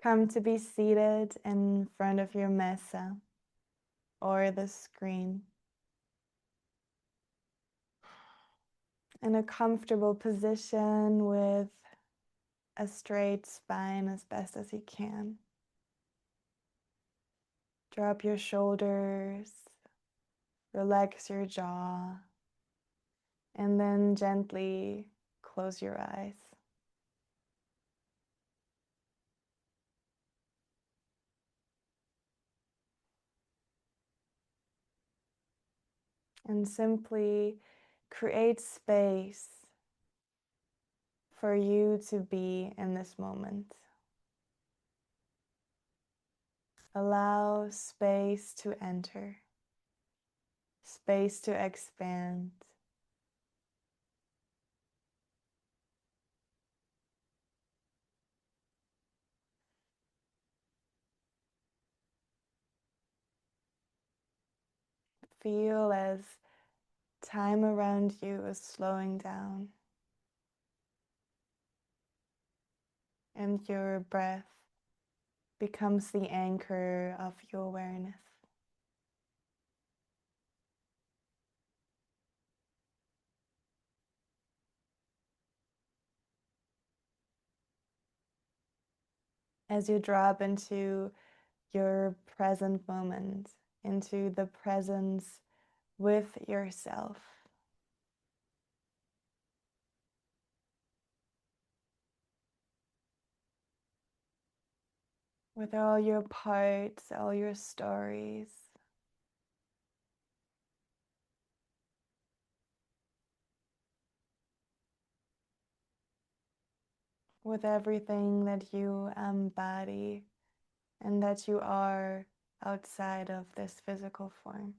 Come to be seated in front of your mesa or the screen in a comfortable position with a straight spine as best as you can. Drop your shoulders, relax your jaw, and then gently close your eyes. And simply create space for you to be in this moment. Allow space to enter, space to expand. Feel as time around you is slowing down and your breath becomes the anchor of your awareness. As you drop into your present moment, into the presence with yourself. With all your parts, all your stories. With everything that you embody and that you are outside of this physical form.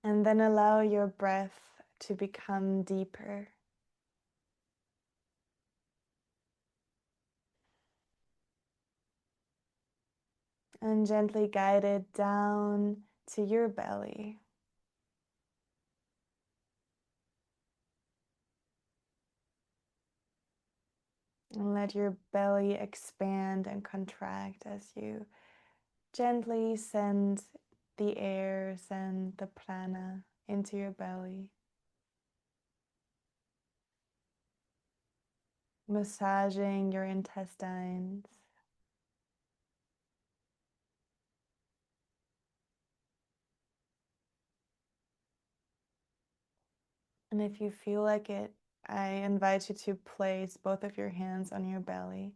And then allow your breath to become deeper. And gently guide it down to your belly. And let your belly expand and contract as you gently send the air, send the prana into your belly. Massaging your intestines. And if you feel like it, I invite you to place both of your hands on your belly.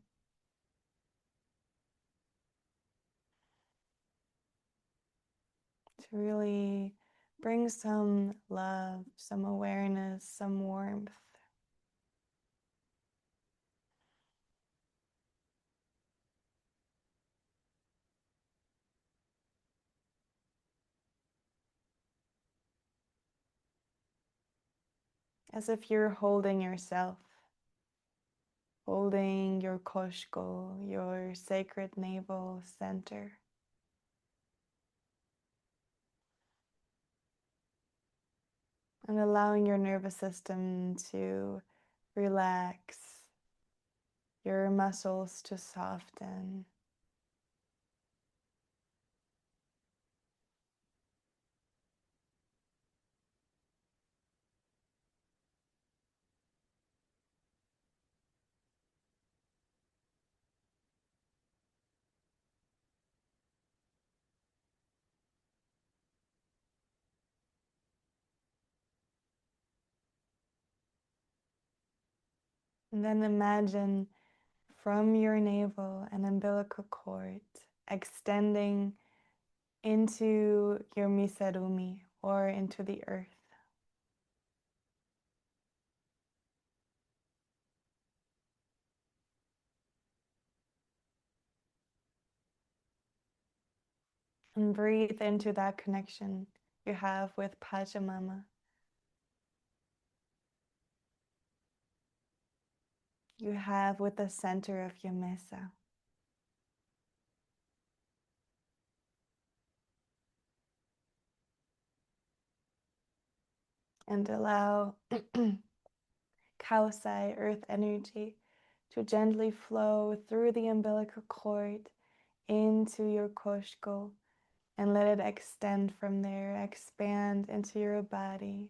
To really bring some love, some awareness, some warmth. As if you're holding yourself, holding your koshko, your sacred navel center. And allowing your nervous system to relax, your muscles to soften. And then imagine from your navel and umbilical cord extending into your misarumi or into the earth. And breathe into that connection you have with Pachamama. You have with the center of your mesa. And allow Kausai, earth energy, to gently flow through the umbilical cord into your koshko, and let it extend from there, expand into your body.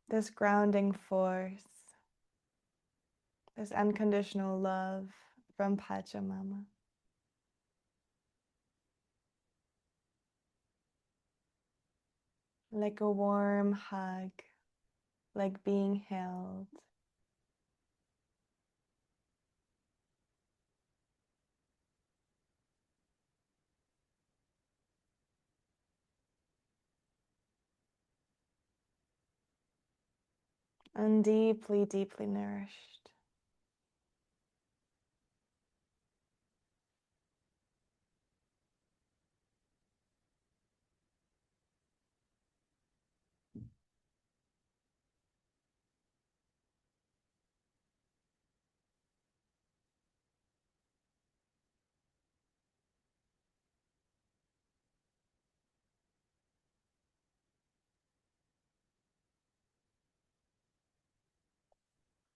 This grounding force, this unconditional love from Pachamama. Like a warm hug, like being held. And deeply, deeply nourished.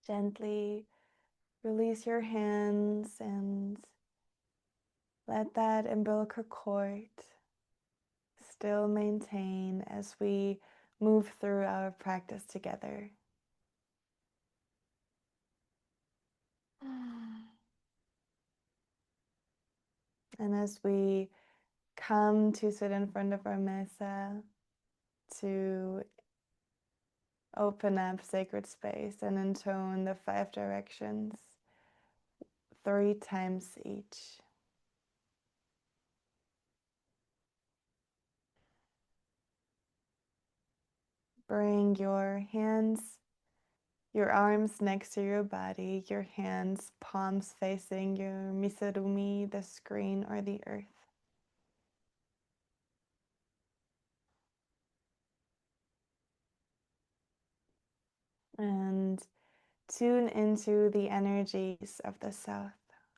Gently release your hands and let that umbilical cord still maintain as we move through our practice together. And as we come to sit in front of our mesa, to open up sacred space and intone the 5 directions 3 times each. Bring your hands, your arms next to your body, your hands, palms facing your misarumi, the screen, or the earth. And tune into the energies of the south,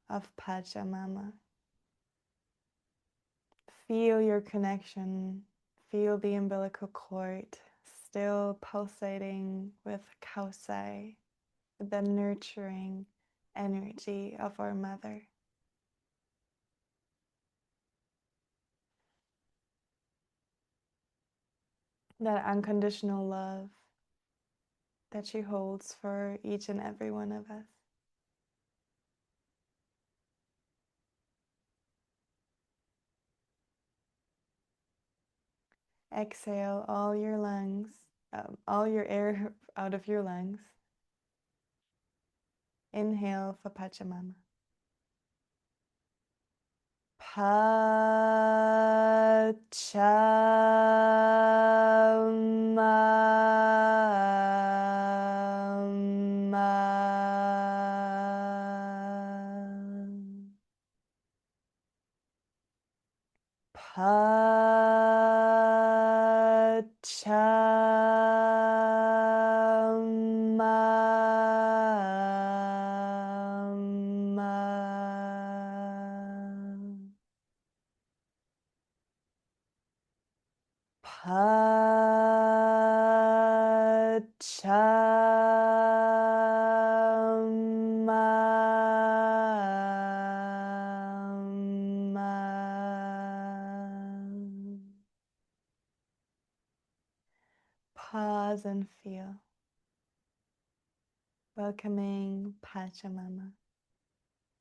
of Pachamama. Feel your connection, feel the umbilical cord still pulsating with kausai, the nurturing energy of our mother. That unconditional love that she holds for each and every one of us. Exhale all your lungs, all your air out of your lungs. Inhale for Pachamama. Pachamama. Pachamama. Pachamama. Pause and feel. Welcoming Pachamama,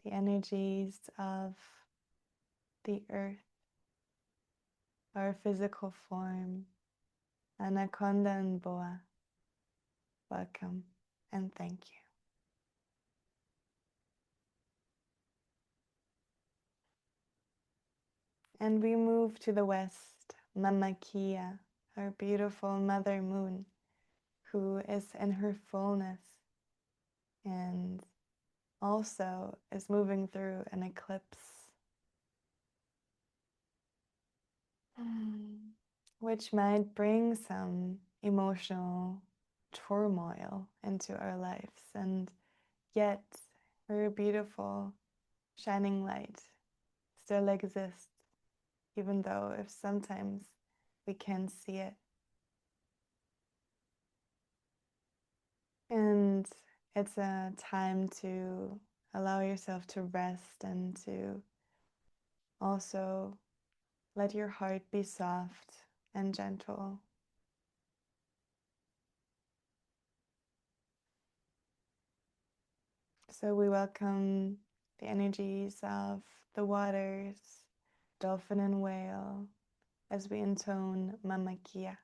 the energies of the earth, our physical form, Anaconda and Boa. Welcome and thank you. And we move to the west, Mamakilla, our beautiful mother moon, who is in her fullness and also is moving through an eclipse. which might bring some emotional turmoil into our lives. And yet, her beautiful, shining light still exists, even though if sometimes we can't see it. And it's a time to allow yourself to rest and to also let your heart be soft and gentle. So we welcome the energies of the waters, dolphin and whale, as we intone Mamakilla.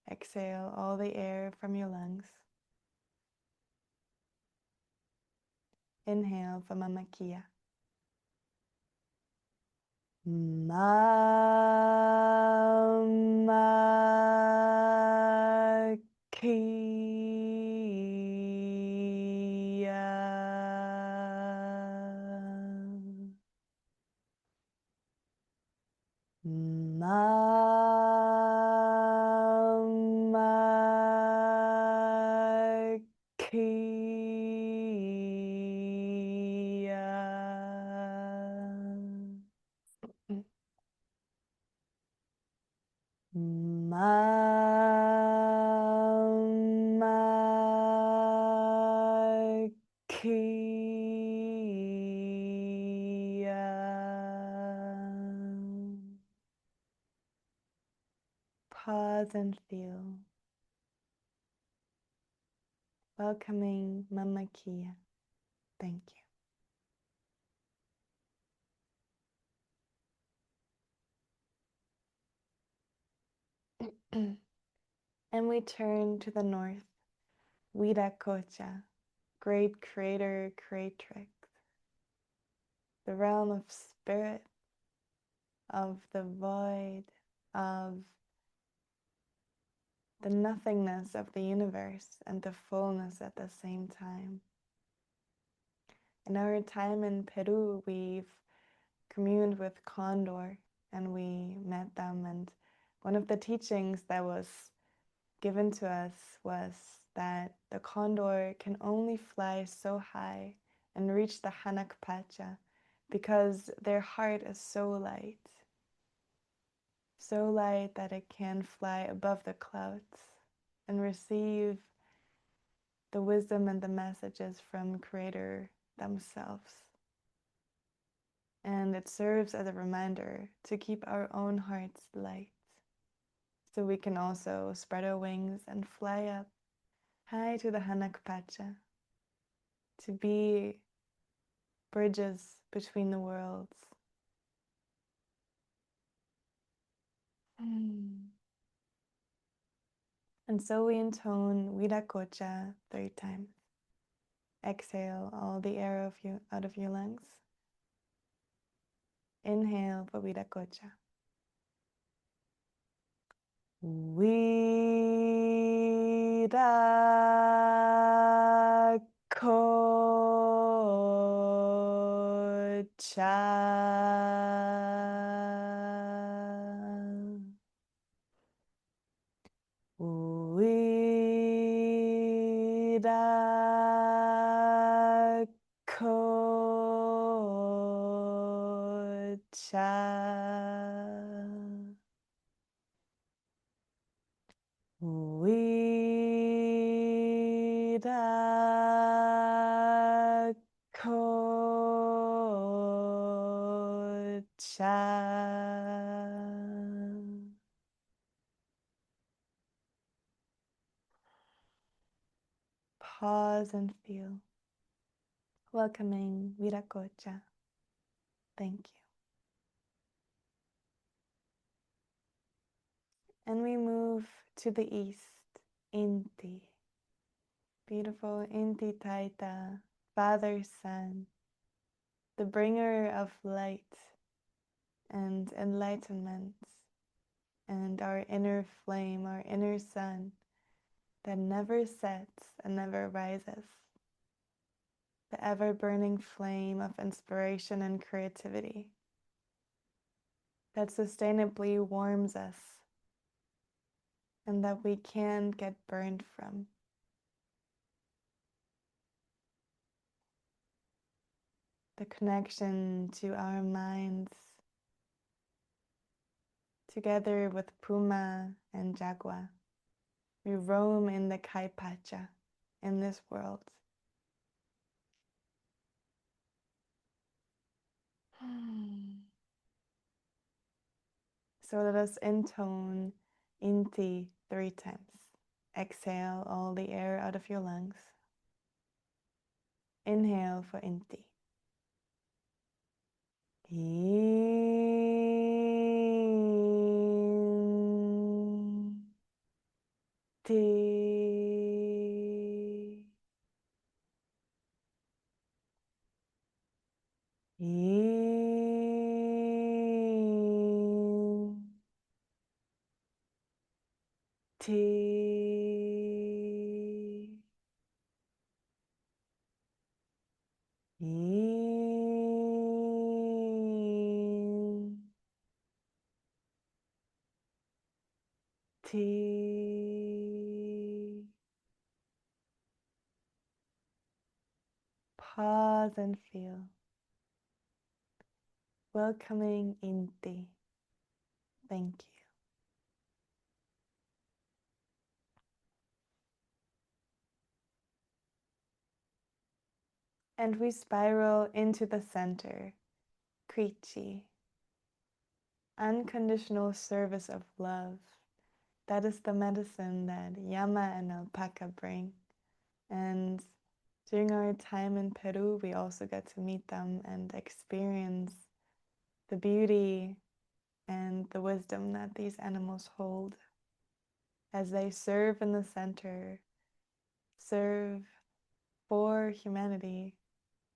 Exhale all the air from your lungs. Inhale for Mamakilla. Pause and feel. Welcoming Mamakilla. Thank you. And we turn to the north. Viracocha, great creator, creatrix. The realm of spirit, of the void, of the nothingness of the universe and the fullness at the same time. In our time in Peru, we've communed with Condor and we met them, and one of the teachings that was given to us was that the condor can only fly so high and reach the Hanak Pacha because their heart is so light that it can fly above the clouds and receive the wisdom and the messages from Creator themselves. And it serves as a reminder to keep our own hearts light, so we can also spread our wings and fly up high to the Hanak Pacha, to be bridges between the worlds. And so we intone Viracocha 3 times. Exhale all the air out of your lungs. Inhale for Viracocha. Viracocha. Viracocha. Viracocha. Pause and feel. Welcoming Viracocha. Thank you. And we move to the east, Inti. Beautiful Inti Taita, Father Sun, the bringer of light and enlightenment, and our inner flame, our inner sun that never sets and never rises. The ever-burning flame of inspiration and creativity. that sustainably warms us and that we can't get burned from. The connection to our minds, together with Puma and Jaguar. We roam in the Kaipacha in this world. So let us intone Inti 3 times. Exhale all the air out of your lungs. Inhale for Inti. Inti. Inti. In, T. Pause and feel. Welcoming Inti. Thank you. And we spiral into the center, Krichi. Unconditional service of love. That is the medicine that Yama and Alpaca bring. And during our time in Peru, we also get to meet them and experience the beauty and the wisdom that these animals hold as they serve in the center, serve for humanity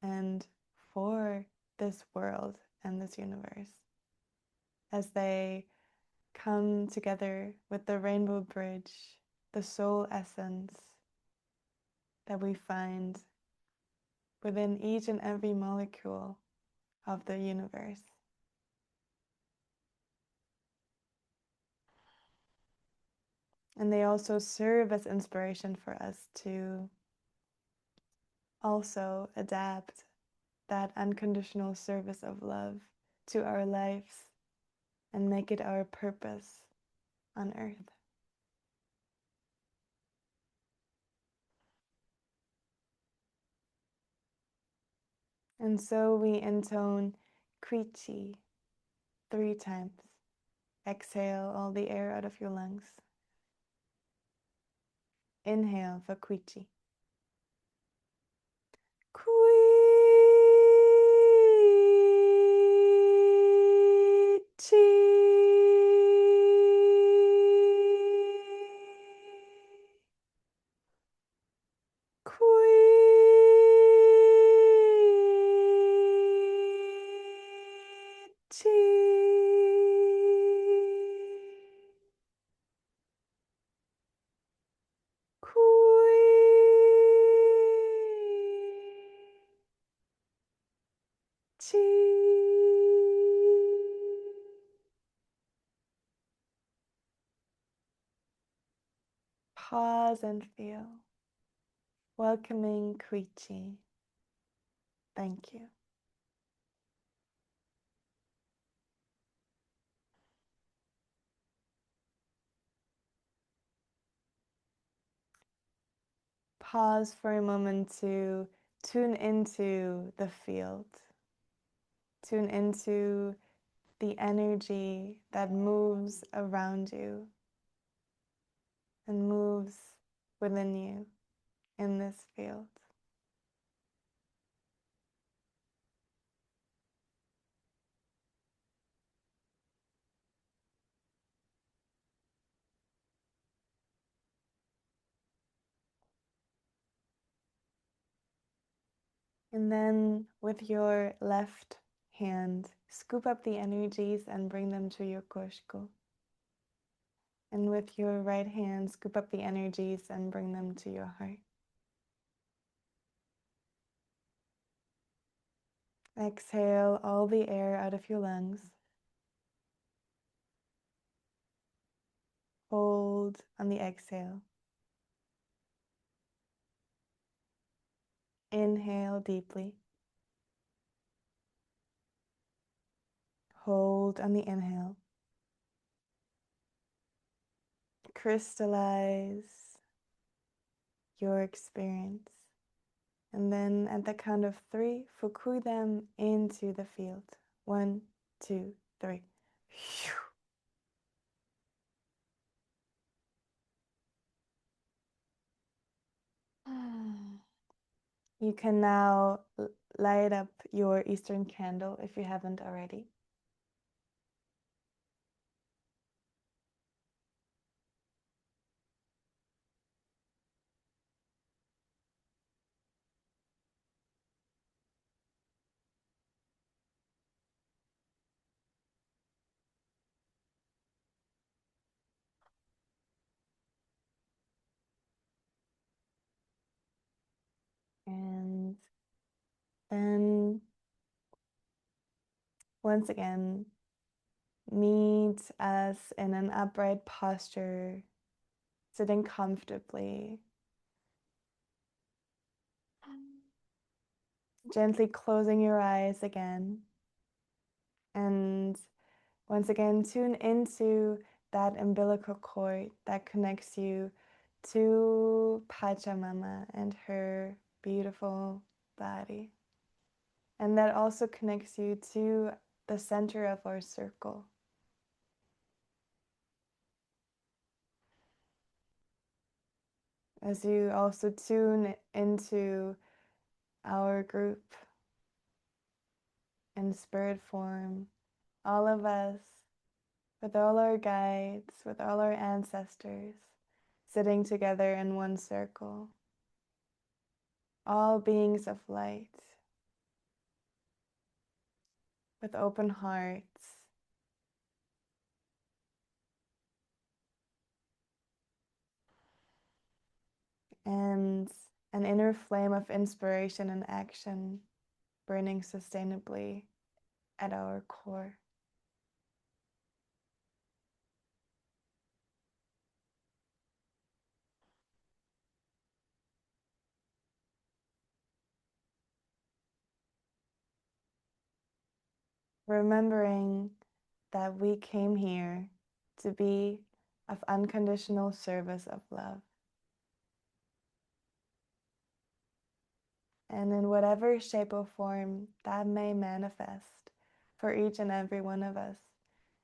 and for this world and this universe, as they come together with the rainbow bridge, the soul essence that we find within each and every molecule of the universe. And they also serve as inspiration for us to also adapt that unconditional service of love to our lives and make it our purpose on earth. And so we intone Krichi 3 times. Exhale all the air out of your lungs. Inhale for Krichi. Krichi. Pause and feel. Welcoming Krichi. Thank you. Pause for a moment to tune into the field. Tune into the energy that moves around you and moves within you in this field. And then with your left hand, scoop up the energies and bring them to your koshko. And with your right hand, scoop up the energies and bring them to your heart. Exhale all the air out of your lungs. hold on the exhale. Inhale deeply. Hold on the inhale. Crystallize your experience. And then at the count of 3, fukui them into the field. 1, 2, 3. You can now light up your Eastern candle if you haven't already. And then once again, meet us in an upright posture, sitting comfortably. Gently closing your eyes again. And once again, tune into that umbilical cord that connects you to Pachamama and her beautiful body. And that also connects you to the center of our circle. As you also tune into our group in spirit form, all of us, with all our guides, with all our ancestors, sitting together in one circle, all beings of light, with open hearts, and an inner flame of inspiration and action burning sustainably at our core. Remembering that we came here to be of unconditional service of love. And in whatever shape or form that may manifest for each and every one of us,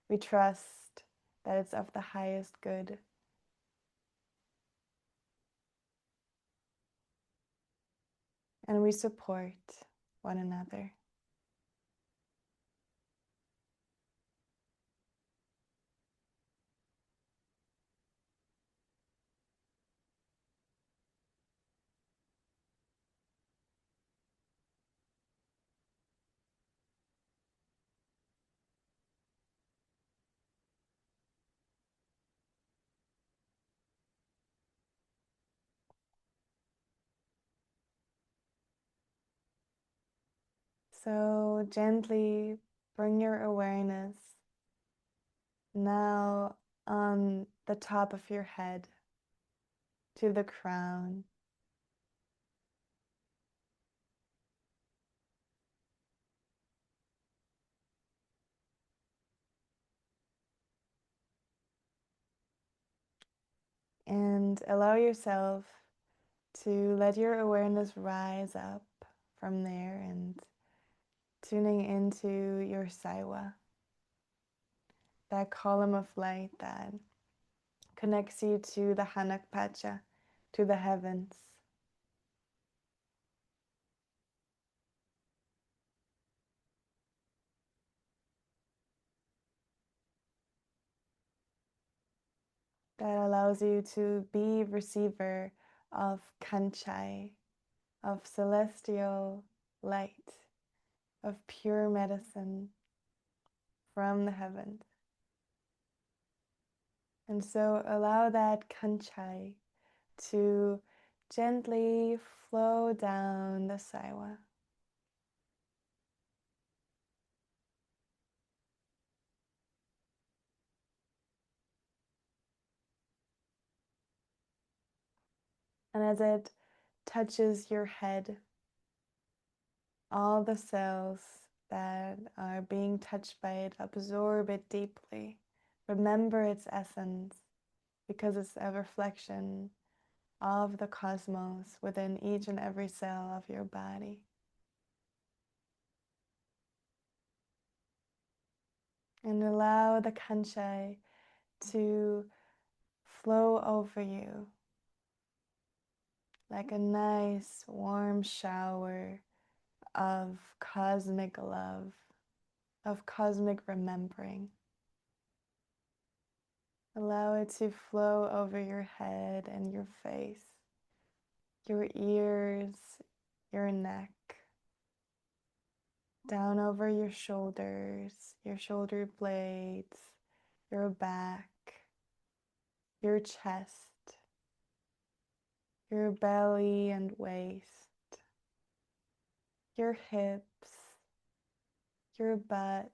we trust that it's of the highest good. And we support one another. So gently bring your awareness now on the top of your head to the crown. And allow yourself to let your awareness rise up from there and tuning into your Saiwa, that column of light that connects you to the Hanak Pacha, to the heavens. That allows you to be receiver of Kanchai, of celestial light, of pure medicine from the heavens. And so allow that Kanchai to gently flow down the Saiwa. And as it touches your head, all the cells that are being touched by it absorb it deeply. Remember its essence, because it's a reflection of the cosmos within each and every cell of your body. And allow the kanchai to flow over you like a nice warm shower of cosmic love, of cosmic remembering. Allow it to flow over your head and your face, your ears, your neck, down over your shoulders, your shoulder blades, your back, your chest, your belly and waist, your hips, your butt,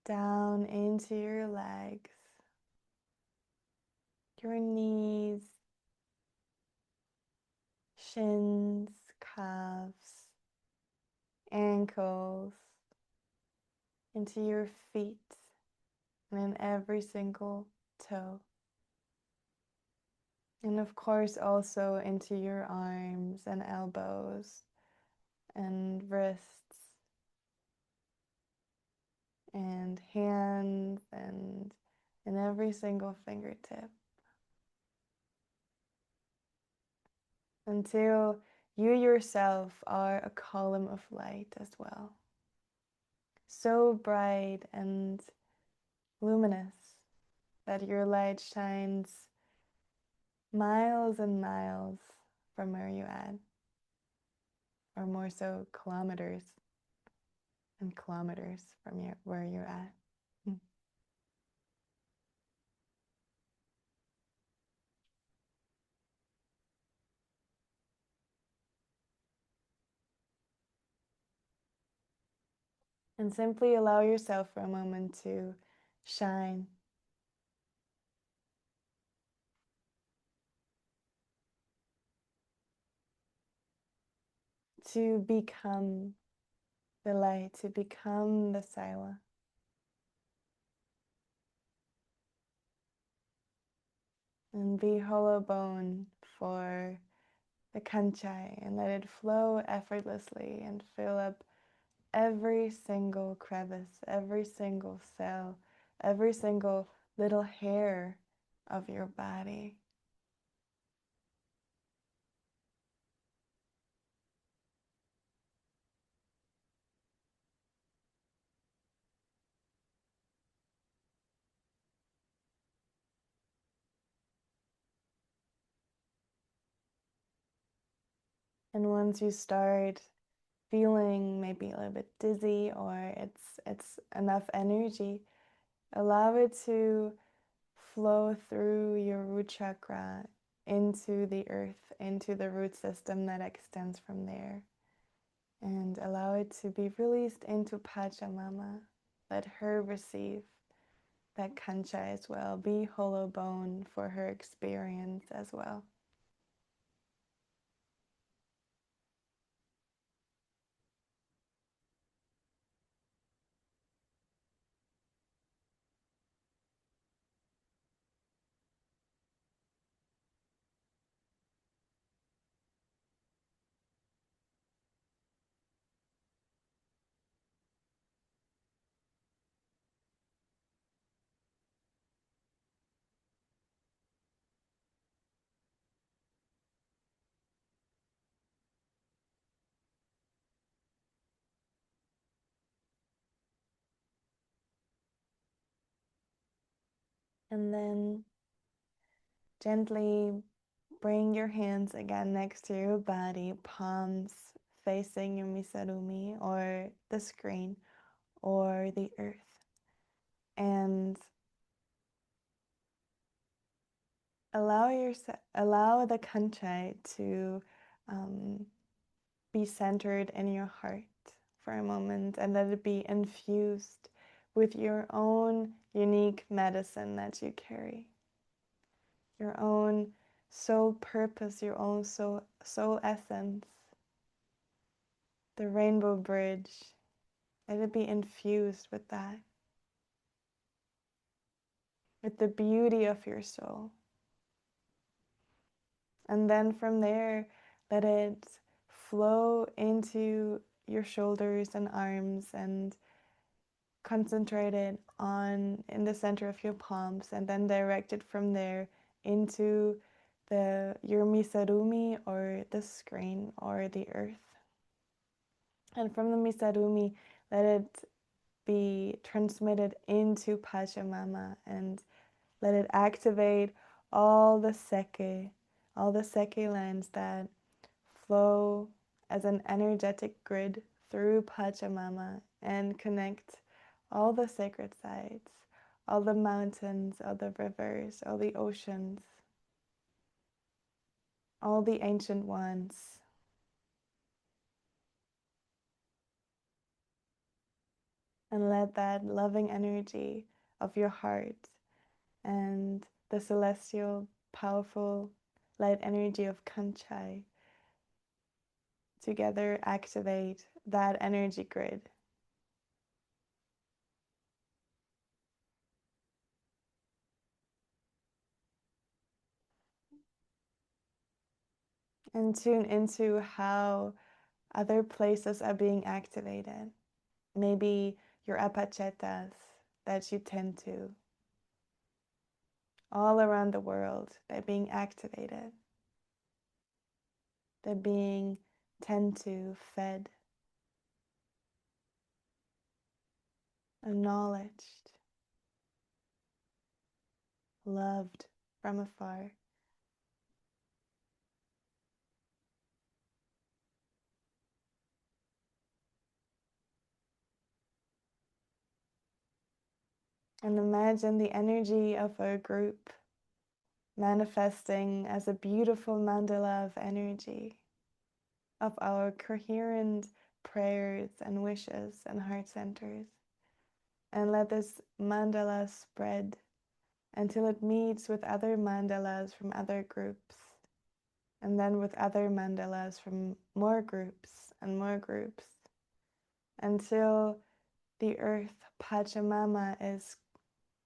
down into your legs, your knees, shins, calves, ankles, into your feet, and in every single toe. And of course, also into your arms and elbows and wrists and hands and in every single fingertip, until you yourself are a column of light as well. So bright and luminous that your light shines miles and miles from where you at, or more so kilometers and kilometers from where you're at. And simply allow yourself for a moment to shine, to become the light, to become the Saiwa. And be hollow bone for the kanchai, and let it flow effortlessly and fill up every single crevice, every single cell, every single little hair of your body. And once you start feeling maybe a little bit dizzy, or it's enough energy, allow it to flow through your root chakra into the earth, into the root system that extends from there. And allow it to be released into Pachamama. Let her receive that kancha as well. Be hollow bone for her experience as well. And then gently bring your hands again next to your body, palms facing your misarumi or the screen or the earth. And allow the kanchai to be centered in your heart for a moment, and let it be infused with your own unique medicine that you carry, your own soul purpose, your own soul essence, the rainbow bridge. Let it be infused with that, with the beauty of your soul. And then from there, let it flow into your shoulders and arms and concentrated on in the center of your palms, and then directed from there into your misarumi, or the screen, or the earth. And from the misarumi, let it be transmitted into Pachamama, and let it activate all the seke lines that flow as an energetic grid through Pachamama and connect all the sacred sites, all the mountains, all the rivers, all the oceans, all the ancient ones. And let that loving energy of your heart and the celestial, powerful light energy of Kanchai together activate that energy grid. And tune into how other places are being activated. Maybe your apachetas that you tend to. All around the world, they're being activated. They're being tend to, fed, acknowledged, loved from afar. And imagine the energy of a group manifesting as a beautiful mandala of energy, of our coherent prayers and wishes and heart centers. And let this mandala spread until it meets with other mandalas from other groups, and then with other mandalas from more groups and more groups, until the earth, Pachamama, is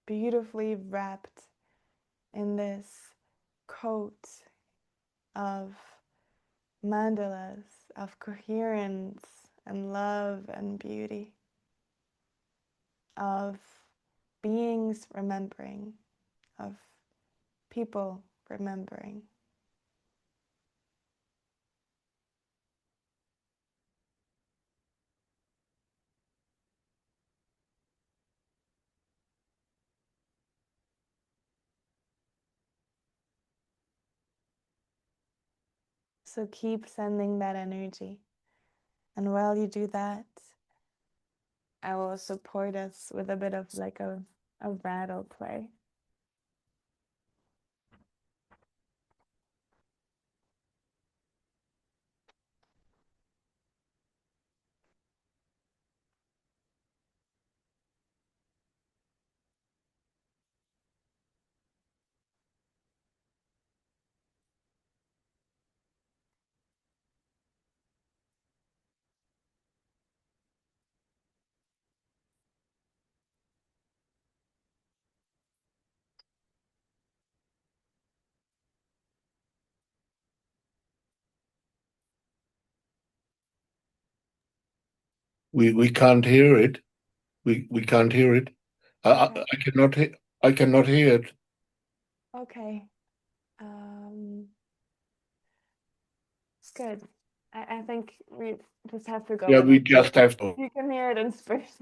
beautifully wrapped in this coat of mandalas, of coherence and love and beauty, of beings remembering, of people remembering. So keep sending that energy. And while you do that, I will support us with a bit of like a rattle play. We can't hear it. We can't hear it. Okay. I cannot hear it. Okay. Good. I think we just have to go. Yeah, we just have to. You can hear it in space.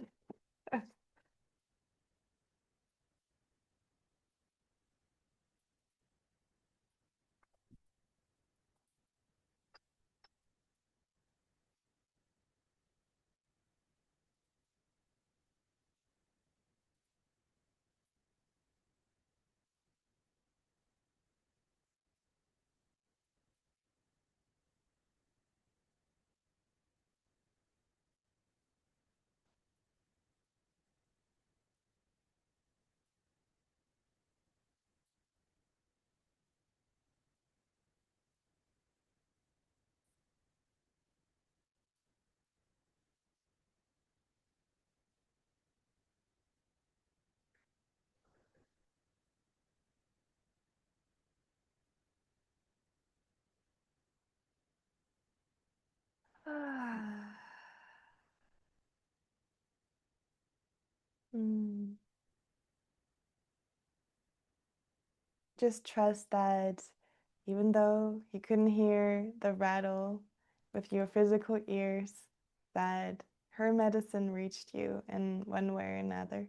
Mm. Just trust that even though you couldn't hear the rattle with your physical ears, that her medicine reached you in one way or another.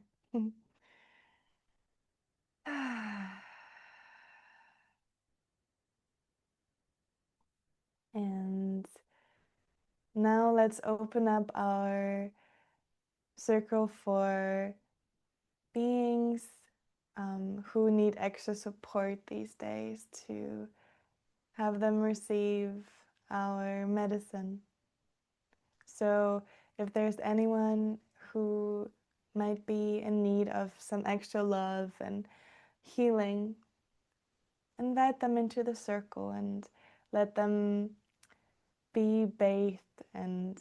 And now let's open up our circle for beings who need extra support these days to have them receive our medicine. So if there's anyone who might be in need of some extra love and healing, invite them into the circle and let them be bathed and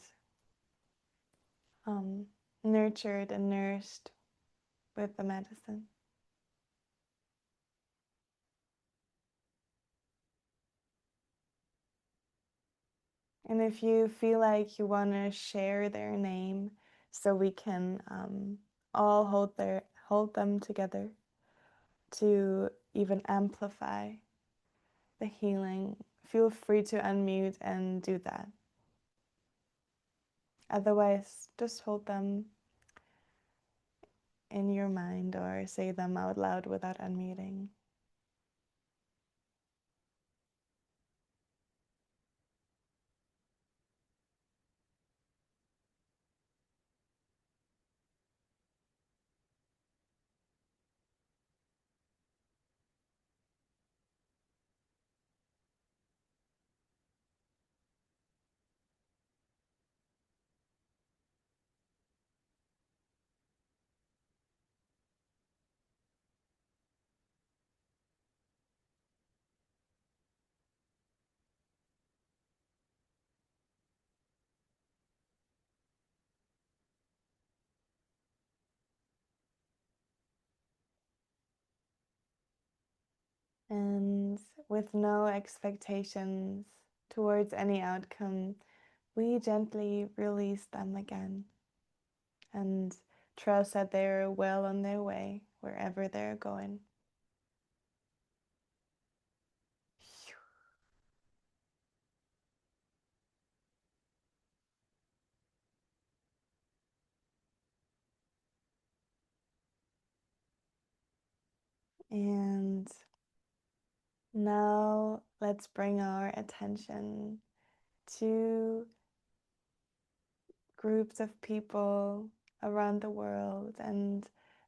nurtured and nourished with the medicine. And if you feel like you want to share their name so we can all hold them together to even amplify the healing, feel free to unmute and do that. Otherwise, just hold them in your mind or say them out loud without unmuting. And with no expectations towards any outcome, we gently release them again and trust that they're well on their way wherever they're going. And now let's bring our attention to groups of people around the world. And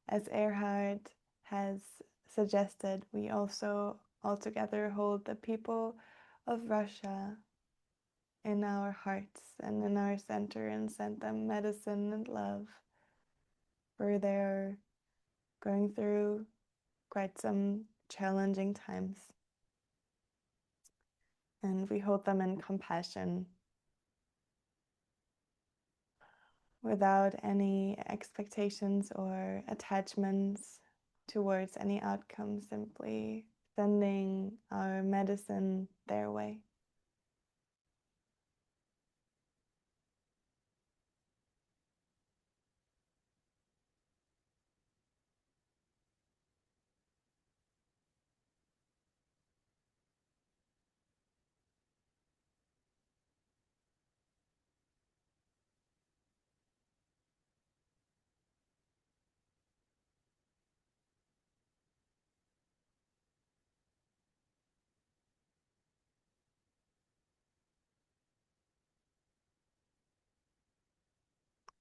as Erhard has suggested, we also altogether hold the people of Russia in our hearts and in our center and send them medicine and love, for they're going through quite some challenging times. And we hold them in compassion without any expectations or attachments towards any outcome, simply sending our medicine their way.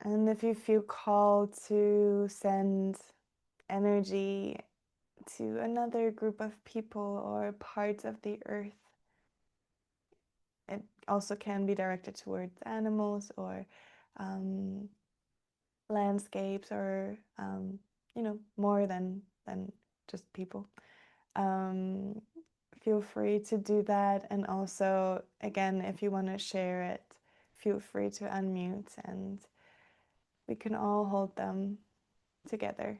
And if you feel called to send energy to another group of people or parts of the earth, it also can be directed towards animals or landscapes or more than just people. Feel free to do that. And also, again, if you want to share it, feel free to unmute and we can all hold them together.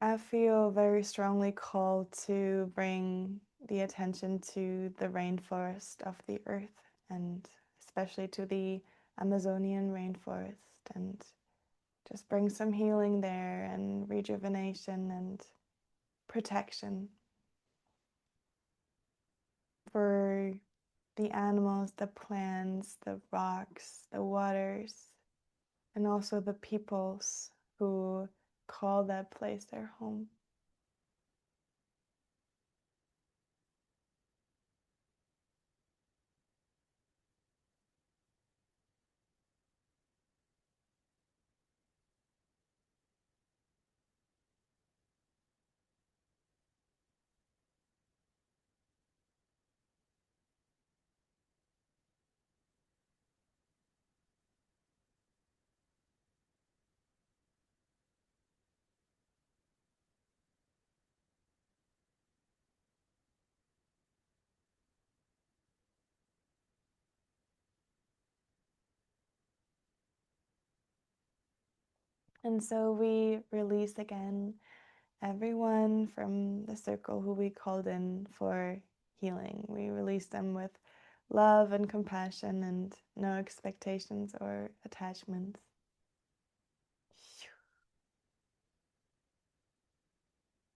I feel very strongly called to bring the attention to the rainforest of the earth, and especially to the Amazonian rainforest, and just bring some healing there and rejuvenation and protection for the animals, the plants, the rocks, the waters, and also the peoples who call that place their home. And so we release again everyone from the circle who we called in for healing. We release them with love and compassion and no expectations or attachments.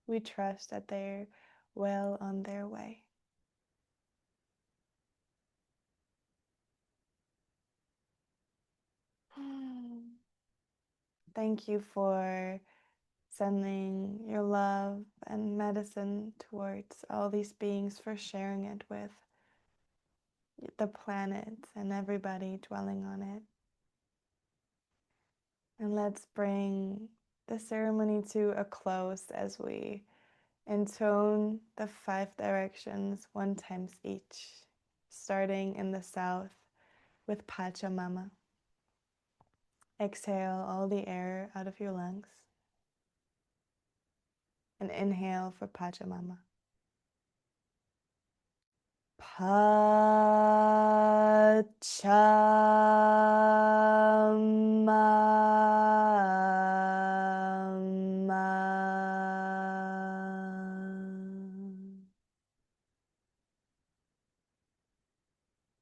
We trust that they're well on their way. Thank you for sending your love and medicine towards all these beings, for sharing it with the planet and everybody dwelling on it. And let's bring the ceremony to a close as we intone the 5 directions 1 times each, starting in the south with Pachamama. Exhale all the air out of your lungs and inhale for Pachamama. Pachamama.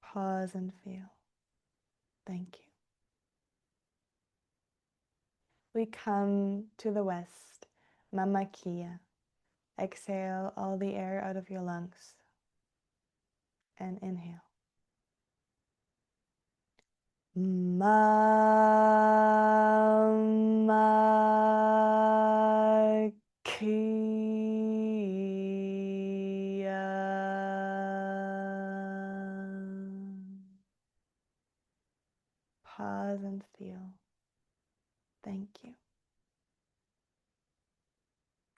Pause and feel. Thank you. We come to the west, Mamakilla. Exhale all the air out of your lungs and inhale. Mamakilla. Pause and feel. Thank you.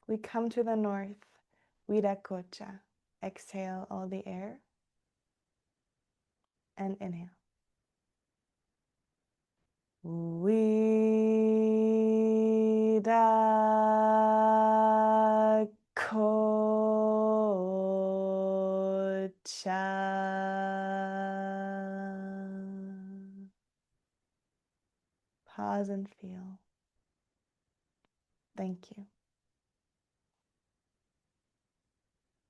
We come to the north, Viracocha. Exhale all the air and inhale. Viracocha. Pause and feel. Thank you.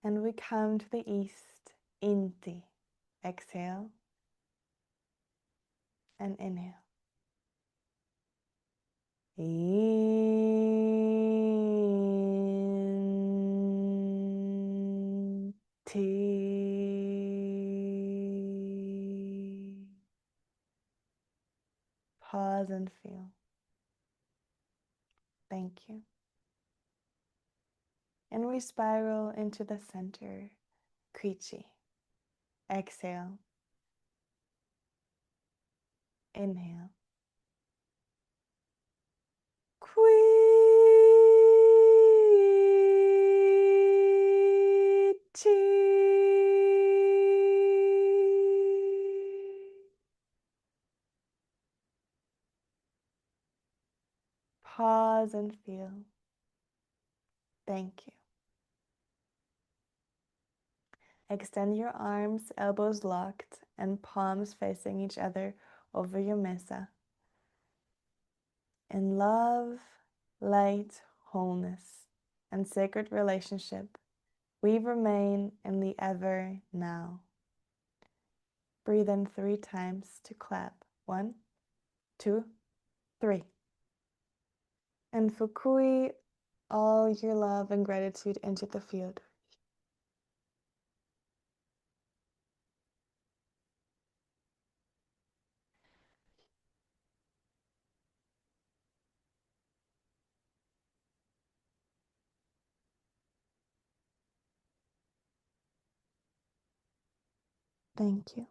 And we come to the east, Inti. Exhale and inhale. Inti. Pause and feel. Thank you. And we spiral into the center, Krichi. Exhale. Inhale. Krichi. Pause and feel. Thank you. Extend your arms, elbows locked, and palms facing each other over your mesa. In love, light, wholeness, and sacred relationship, we remain in the ever now. Breathe in 3 times to clap. 1, 2, 3. And fukui all your love and gratitude into the field. Thank you.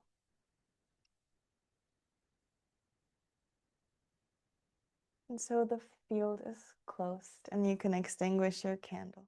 And so the field is closed and you can extinguish your candle.